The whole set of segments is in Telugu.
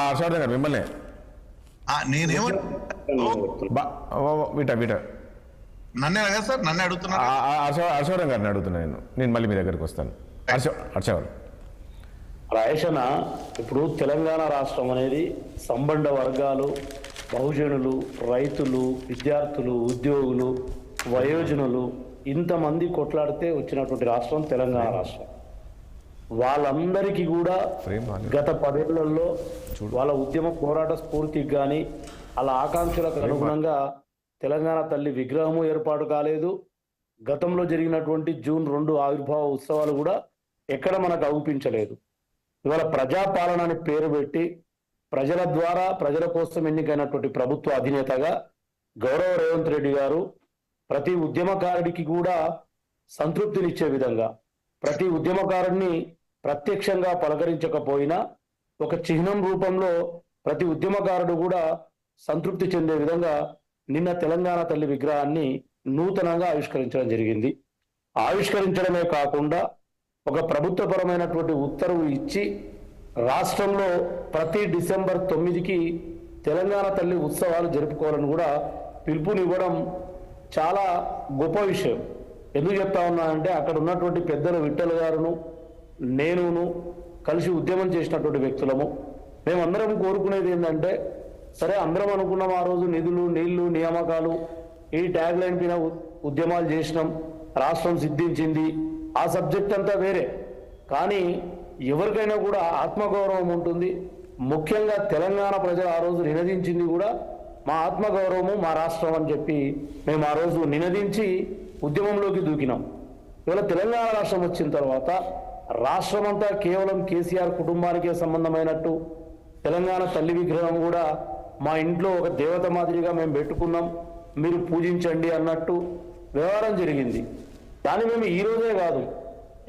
హర్షవర్ధన్ గారు మిమ్మల్ని నన్నే కదా సార్, నన్నే అడుగుతున్నా. హర్షవర్ధన్ గారిని అడుగుతున్నాను నేను మళ్ళీ మీ దగ్గరికి వస్తాను. హర్షవర్ధన్ రాయేషన్న, ఇప్పుడు తెలంగాణ రాష్ట్రం అనేది సంబంధ వర్గాలు, బహుజనులు, రైతులు, విద్యార్థులు, ఉద్యోగులు, వయోజనులు ఇంతమంది కొట్లాడితే వచ్చినటువంటి రాష్ట్రం తెలంగాణ రాష్ట్రం. వాళ్ళందరికీ కూడా గత 10 ఏళ్లలో వాళ్ళ ఉద్యమ పోరాట స్ఫూర్తికి కానీ వాళ్ళ ఆకాంక్షలకు అనుగుణంగా తెలంగాణ తల్లి విగ్రహము ఏర్పాటు కాలేదు. గతంలో జరిగినటువంటి జూన్ 2 ఆవిర్భావ ఉత్సవాలు కూడా ఎక్కడ మనకు అవుపించలేదు. ఇవాళ ప్రజాపాలన అని పేరు పెట్టి ప్రజల ద్వారా ప్రజల కోసం ఎన్నికైనటువంటి ప్రభుత్వ అధినేతగా గౌరవ రేవంత్ రెడ్డి గారు ప్రతి ఉద్యమకారుడికి కూడా సంతృప్తినిచ్చే విధంగా, ప్రతి ఉద్యమకారుడిని ప్రత్యక్షంగా పలకరించకపోయినా ఒక చిహ్నం రూపంలో ప్రతి ఉద్యమకారుడు కూడా సంతృప్తి చెందే విధంగా నిన్న తెలంగాణ తల్లి విగ్రహాన్ని నూతనంగా ఆవిష్కరించడం జరిగింది. ఆవిష్కరించడమే కాకుండా ఒక ప్రభుత్వపరమైనటువంటి ఉత్తర్వు ఇచ్చి రాష్ట్రంలో ప్రతి డిసెంబర్ 9కి తెలంగాణ తల్లి ఉత్సవాలు జరుపుకోవాలని కూడా పిలుపునివ్వడం చాలా గొప్ప విషయం. ఎందుకు చెప్తా ఉన్నానంటే అక్కడ ఉన్నటువంటి పెద్దలు విఠల్ గారును నేనును కలిసి ఉద్యమం చేసినటువంటి వ్యక్తులము. మేమందరం కోరుకునేది ఏంటంటే, సరే అందరం అనుకున్నాం ఆ రోజు నిధులు, నీళ్లు, నియామకాలు, ఈ ట్యాగ్ లైన్ పైన ఉద్యమాలు చేసినాం, రాష్ట్రం సిద్ధించింది, ఆ సబ్జెక్ట్ అంతా వేరే. కానీ ఎవరికైనా కూడా ఆత్మగౌరవం ఉంటుంది. ముఖ్యంగా తెలంగాణ ప్రజలు ఆ రోజు నినదించింది కూడా మా ఆత్మగౌరవము, మా రాష్ట్రం అని చెప్పి మేము ఆ రోజు నినదించి ఉద్యమంలోకి దూకినాం. ఇవాళ తెలంగాణ రాష్ట్రం వచ్చిన తర్వాత రాష్ట్రం అంతా కేవలం కేసీఆర్ కుటుంబానికే సంబంధమైనట్టు, తెలంగాణ తల్లి విగ్రహం కూడా మా ఇంట్లో ఒక దేవత మాదిరిగా మేము పెట్టుకున్నాం, మీరు పూజించండి అన్నట్టు వ్యవహారం జరిగింది. దాన్ని మేము ఈ రోజే కాదు,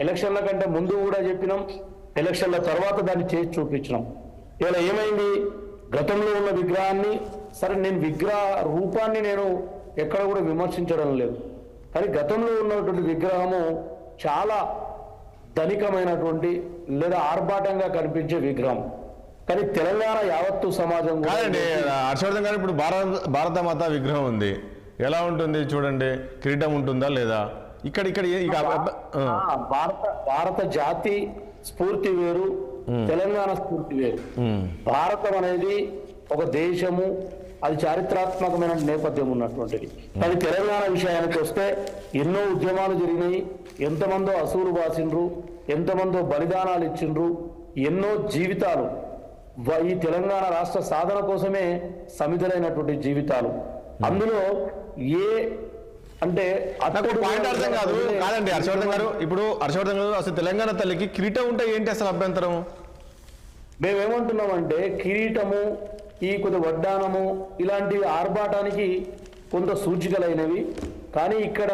ఎలక్షన్ల కంటే ముందు కూడా చెప్పినాం, ఎలక్షన్ల తర్వాత దాన్ని చేసి చూపించినాం. ఇవాళ ఏమైంది, గతంలో ఉన్న విగ్రహాన్ని, సరే నేను విగ్రహ రూపాన్ని నేను ఎక్కడ కూడా విమర్శించడం లేదు, కానీ గతంలో ఉన్నటువంటి విగ్రహము చాలా ధనికమైనటువంటి లేదా ఆర్భాటంగా కనిపించే విగ్రహం. కానీ తెలంగాణ యావత్తు సమాజం హర్షవర్ధన్ గారు ఇప్పుడు భారత మాత విగ్రహం ఉంది, ఎలా ఉంటుంది చూడండి, కిరీటం ఉంటుందా లేదా? ఇక్కడ భారత జాతి స్ఫూర్తి వేరు, తెలంగాణ స్ఫూర్తి వేరు. భారతం అనేది ఒక దేశము, అది చారిత్రాత్మకమైన నేపథ్యం ఉన్నటువంటిది. కానీ తెలంగాణ విషయానికి వస్తే ఎన్నో ఉద్యమాలు జరిగినాయి, ఎంతమందో అసూలు బాసిండ్రు, ఎంతమందో బలిదానాలు ఇచ్చిండ్రు, ఎన్నో జీవితాలు ఈ తెలంగాణ రాష్ట్ర సాధన కోసమే సమితులైనటువంటి జీవితాలు. అందులో ఏ అంటే పాయింట్ అర్థం కాదు కాదండి హర్షవర్ధన్ గారు. ఇప్పుడు హర్షవర్ధన్ గారు, అసలు తెలంగాణ తల్లికి కిరీటం ఉంటే ఏంటి అసలు అభ్యంతరం? మేమేమంటున్నామంటే కిరీటము, ఈ కొంత వడ్డానము ఇలాంటివి ఆర్భాటానికి కొంత సూచికలైనవి. కానీ ఇక్కడ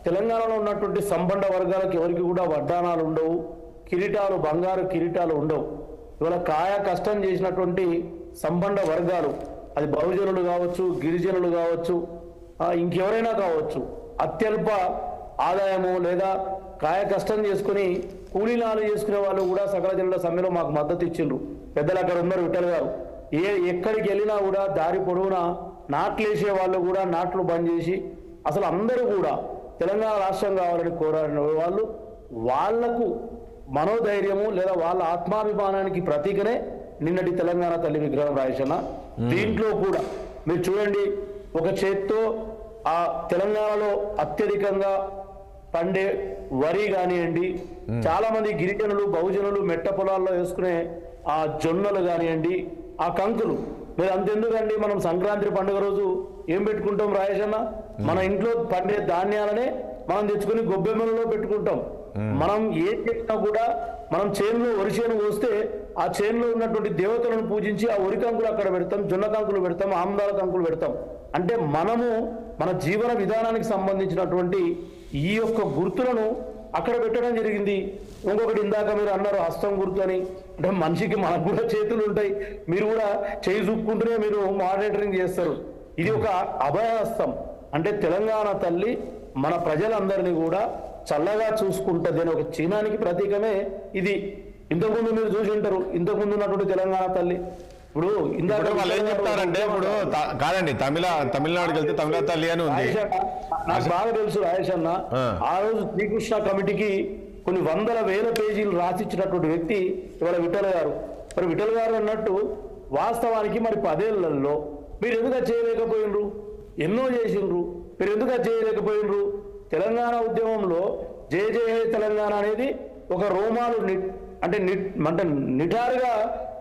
తెలంగాణలో ఉన్నటువంటి సంబంధ వర్గాలకు ఎవరికి కూడా వడ్డానాలు ఉండవు, కిరీటాలు, బంగారు కిరీటాలు ఉండవు. ఇవాళ కాయ కష్టం చేసినటువంటి సంబంధ వర్గాలు, అది బహుజనులు కావచ్చు, గిరిజనులు కావచ్చు, ఇంకెవరైనా కావచ్చు, అత్యల్ప ఆదాయము లేదా కాయ కష్టం చేసుకుని కూలీనాలు చేసుకునే వాళ్ళు కూడా సకల జనుల సమ్మెలో మాకు మద్దతు ఇచ్చిండ్రు. పెద్దలు అక్కడ ఉన్నారు, విఠల్ గారు. ఎక్కడికి వెళ్ళినా కూడా దారి పొడవునా నాట్లేసే వాళ్ళు కూడా నాట్లు బంద్ చేసి అసలు అందరూ కూడా తెలంగాణ రాష్ట్రం కావాలని కోరాడిన వాళ్ళు, వాళ్లకు మనోధైర్యము లేదా వాళ్ళ ఆత్మాభిమానానికి ప్రతీకనే నిన్నటి తెలంగాణ తల్లి విగ్రహం రాయేషన్న. దీంట్లో కూడా మీరు చూడండి, ఒక చేత్తో ఆ తెలంగాణలో అత్యధికంగా పండే వరి కానివ్వండి, చాలా మంది గిరిజనులు, బహుజనులు మెట్ట పొలాల్లో వేసుకునే ఆ జొన్నలు కానివ్వండి, ఆ కంకులు. మీరు అంతెందుకండి, మనం సంక్రాంతి పండుగ రోజు ఏం పెట్టుకుంటాం రాయేషన్న? మన ఇంట్లో పండే ధాన్యాలనే మనం తెచ్చుకుని గొబ్బెమ్మలలో పెట్టుకుంటాం. మనం ఏం చేసినా కూడా మనం చేనులో వరి చేను పోస్తే ఆ చేనులో ఉన్నటువంటి దేవతలను పూజించి ఆ వరి కంకులు అక్కడ పెడతాం, జొన్న కంకులు పెడతాం, ఆముదాల కంకులు పెడతాం. అంటే మనము మన జీవన విధానానికి సంబంధించినటువంటి ఈ యొక్క గుర్తులను అక్కడ పెట్టడం జరిగింది. ఇంకొకటి ఇందాక మీరు అన్నారు హస్తం గుర్తు అని. అంటే మనిషికి మనకు కూడా చేతులు ఉంటాయి, మీరు కూడా చేయి చూపుకుంటూనే మీరు మానిటరింగ్ చేస్తారు. ఇది ఒక అభయహస్తం. అంటే తెలంగాణ తల్లి మన ప్రజలందరినీ కూడా చల్లగా చూసుకుంటుంది అనే ఒక చిహ్నానికి ప్రతీకమే ఇది. ఇంతకుముందు మీరు చూసి ఉంటారు, ఇంతకుముందు ఉన్నటువంటి తెలంగాణ తల్లి. ఇప్పుడు ఇందాక ఇప్పుడు వాళ్ళు ఏం చెప్తారంటే ఇప్పుడు కాదండి తమిళనాడుకి వెళ్తే తమిళ తల్లి అని ఉంది. నాకు బాగా తెలుసు రాజేష్ అన్న. ఆ రోజు శ్రీకృష్ణ కమిటీకి కొన్ని వందల వేల పేజీలు రాసిచ్చినటువంటి వ్యక్తి ఇవాళ విఠల్ గారు. మరి విఠల్ గారు అన్నట్టు వాస్తవానికి మరి 10 ఏళ్లలో మీరు ఎందుకు అది చేయలేకపోయినరు? ఎన్నో చేసిండ్రు, మీరు ఎందుకు అది చేయలేకపోయినరు? తెలంగాణ ఉద్యమంలో జయ జయ హే తెలంగాణ అనేది ఒక రోమాలు అంటే నిటారుగా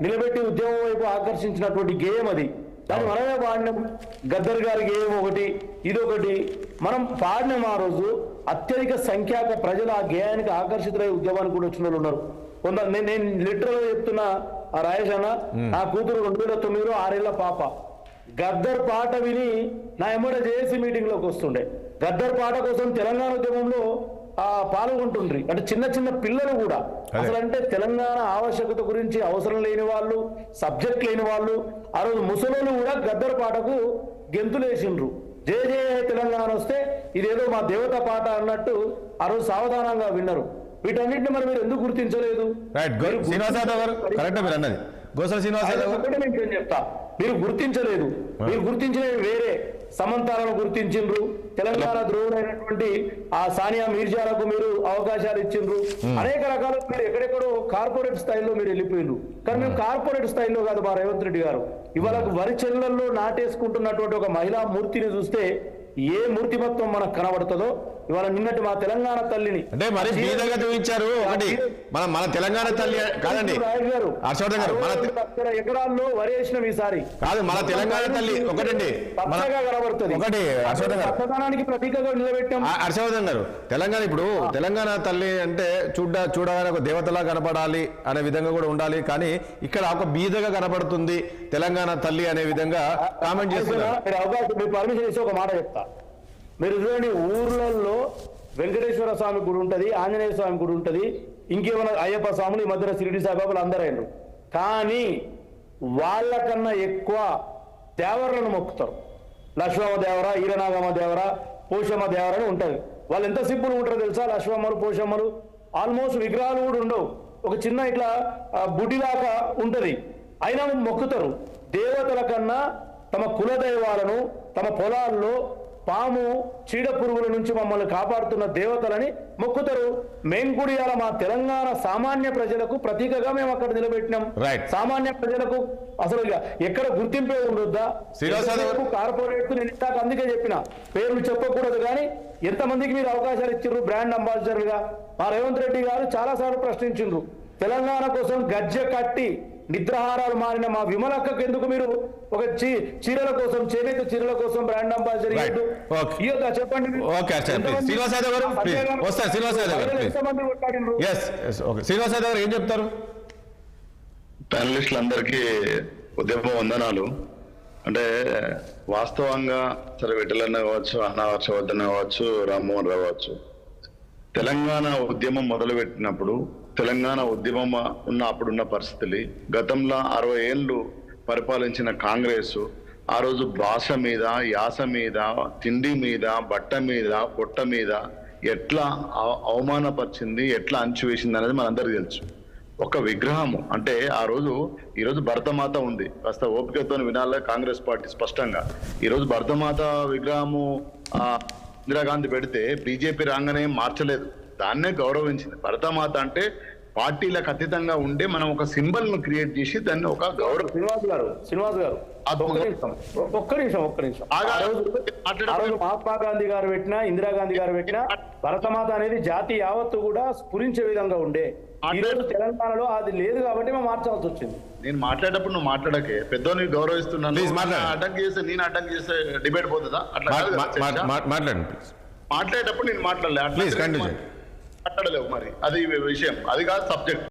నిలబెట్టి ఉద్యమం వైపు ఆకర్షించినటువంటి గేయం అది. దాన్ని మనమే పాడినాం. గద్దర్ గారి గేయం ఒకటి, ఇదొకటి మనం పాడినాం. ఆ రోజు అత్యధిక సంఖ్యాక ప్రజలు ఆ గేయానికి ఆకర్షితులై ఉద్యమానికి కూడా వచ్చిన వాళ్ళు ఉన్నారు. కొంత నేను లిటరల్గా చెప్తున్నా ఆ రాయేష్ అన్న, నా కూతురు 2009లో 6 ఏళ్ల పాప గద్దర్ పాట విని నా ఎమ్మడ జేఏసీ మీటింగ్ లోకి వస్తుండే. గద్దర్ పాట కోసం తెలంగాణ ఉద్యమంలో పాల్గొంటుండ్రి. అంటే చిన్న చిన్న పిల్లలు కూడా అసలు అంటే తెలంగాణ ఆవశ్యకత గురించి అవసరం లేని వాళ్ళు, సబ్జెక్ట్ లేని వాళ్ళు, ఆ రోజు ముసలోళ్ళు కూడా గద్దర్ పాటకు గెంతులేసిండ్రు. జయ జయ తెలంగాణ వస్తే ఇదేదో మా దేవత పాట అన్నట్టు ఆ రోజు సావధానంగా విన్నారు. వీటన్నిటిని మరి మీరు ఎందుకు గుర్తించలేదు? నేను చెప్తా, మీరు గుర్తించలేదు. మీరు గుర్తించినవి వేరే. సమంతాలను గుర్తించిండ్రు, తెలంగాణ ద్రోహుడైనటువంటి ఆ సానియా మీర్జాలకు మీరు అవకాశాలు ఇచ్చిండ్రు, అనేక రకాల మీరు ఎక్కడెక్కడో కార్పొరేట్ స్థాయిలో మీరు వెళ్ళిపోయిండ్రు. కానీ మేము కార్పొరేట్ స్థాయిలో కాదు. మా రేవంత్ రెడ్డి గారు ఇవాళ వరి చెల్లల్లో నాటేసుకుంటున్నటువంటి ఒక మహిళా మూర్తిని చూస్తే ఏ మూర్తిమత్వం మనకు కనబడుతుందో ఇవాళ నిన్నటి మా తెలంగాణ తల్లిని అంటే మరి బీదగా చూపించారు. ఒకటి మన తెలంగాణ తల్లి కాదండి హర్షవర్ధన్ గారు, మన ఎకరాల్లో వరేసినాం ఈసారి కాదు. మన తెలంగాణ తల్లి ఒకటండి పచ్చగా కనబడుతుంది. ఒకటి హర్షవర్ధన్ గారు, పచ్చదనానికి ప్రతీకగా నిలబెట్టాం. హర్షవర్ధన్ గారు, తెలంగాణ ఇప్పుడు తెలంగాణ తల్లి అంటే చూడగానే ఒక దేవతలా కనపడాలి అనే విధంగా కూడా ఉండాలి. కానీ ఇక్కడ ఒక బీదగా కనపడుతుంది తెలంగాణ తల్లి అనే విధంగా కామెంట్ చేస్తున్నారు. మీరు అవకాశం, మీరు పర్మిషన్ ఇస్తే ఒక మాట చెప్తా. మీరు చూడండి, ఊర్లలో వెంకటేశ్వర స్వామి గుడి ఉంటుంది, ఆంజనేయ స్వామి గుడి ఉంటుంది, ఇంకేమైనా అయ్యప్ప స్వాములు, ఈ మధ్యన షిరిడి సాయిబాబాలు అందరూ అయినారు. కానీ వాళ్ళకన్నా ఎక్కువ దేవరలను మొక్కుతారు. లక్ష్మమ్మ దేవర, ఈరనాగమ్మ దేవర, పోషమ్మ దేవర అని ఉంటుంది. వాళ్ళు ఎంత సింపుల్ ఉంటారో తెలుసా? లక్ష్మమ్మలు, పోషమ్మలు ఆల్మోస్ట్ విగ్రహాలు కూడా ఉండవు. ఒక చిన్న ఇట్లా బుడ్డిలాగా ఉంటుంది, అయినా మొక్కుతారు. దేవతల కన్నా తమ కులదైవాలను, తమ పొలాల్లో పాము చీడ పురుగుల నుంచి మమ్మల్ని కాపాడుతున్న దేవతలని మొక్కుతారు. మేము కూడా ఇవాళ మా తెలంగాణ సామాన్య ప్రజలకు ప్రతీకగా మేము అక్కడ నిలబెట్టినాం. సామాన్య ప్రజలకు అసలు ఎక్కడ గుర్తింపే ఉండొద్దా? కార్పొరేట్ నేను ఇందాక అందుకే చెప్పిన పేర్లు చెప్పకూడదు, కానీ ఎంతమందికి మీరు అవకాశాలు ఇచ్చారు బ్రాండ్ అంబాసిడర్లుగా? మా రేవంత్ రెడ్డి గారు చాలా సార్లు ప్రశ్నించిండ్రు. తెలంగాణ కోసం గజ్జె కట్టి నిద్రాహారాలు మారిన మా విమలక్కకు ఎందుకు మీరు ఒక చీరల కోసం, చేనేత చీరల కోసం బ్రాండ్ అంబాసిడర్ ఇయ్యొద్దా? చెప్పండి. ఏం చెప్తారు? ప్యానలిస్టులందరికీ ఉద్యమ వందనాలు. అంటే వాస్తవంగా సరే విఠలన్న కావచ్చు, హర్షవర్ధన్ కావచ్చు, రామ్మోహన్ రావు కావచ్చు, తెలంగాణ ఉద్యమం మొదలుపెట్టినప్పుడు తెలంగాణ ఉద్యమం అప్పుడున్న పరిస్థితులు, గతంలో 60 ఏళ్ళు పరిపాలించిన కాంగ్రెస్ ఆ రోజు భాష మీద, యాస మీద, తిండి మీద, బట్ట మీద, పొట్ట మీద ఎట్లా అవమానపరిచింది, ఎట్లా అణచివేసింది అనేది మనందరికీ తెలుసు. ఒక విగ్రహము అంటే ఈరోజు భరతమాత ఉంది, కాస్త ఓపికతో వినాలి కాంగ్రెస్ పార్టీ స్పష్టంగా. ఈరోజు భరతమాత విగ్రహము ఇందిరాగాంధీ పెడితే బీజేపీ రాగానే మార్చలేదు, దాన్నే గౌరవించింది. భరతమాత అంటే పార్టీలకు అతీతంగా ఉండే మనం ఒక సింబల్ ను క్రియేట్ చేసి దాన్ని ఒక గౌరవ. శ్రీనివాస్ గారు ఒక్క నిమిషం. మహాత్మా గాంధీ గారు పెట్టినా, ఇందిరాగాంధీ గారు పెట్టినా భరతమాత అనేది జాతి యావత్తు కూడా స్ఫురించే విధంగా ఉండే. ఈ రోజు తెలంగాణలో అది లేదు కాబట్టి మేము మార్చాల్సి వచ్చింది. నేను మాట్లాడేటప్పుడు నువ్వు మాట్లాడకే, పెద్దోని గౌరవిస్తున్నాను. అటెండ్ చేస్తే డిబేట్ పోతుందా? అట్లా మాట్లాడేటప్పుడు నేను మాట్లాడలేవు, మరి అది విషయం, అది కాదు సబ్జెక్ట్.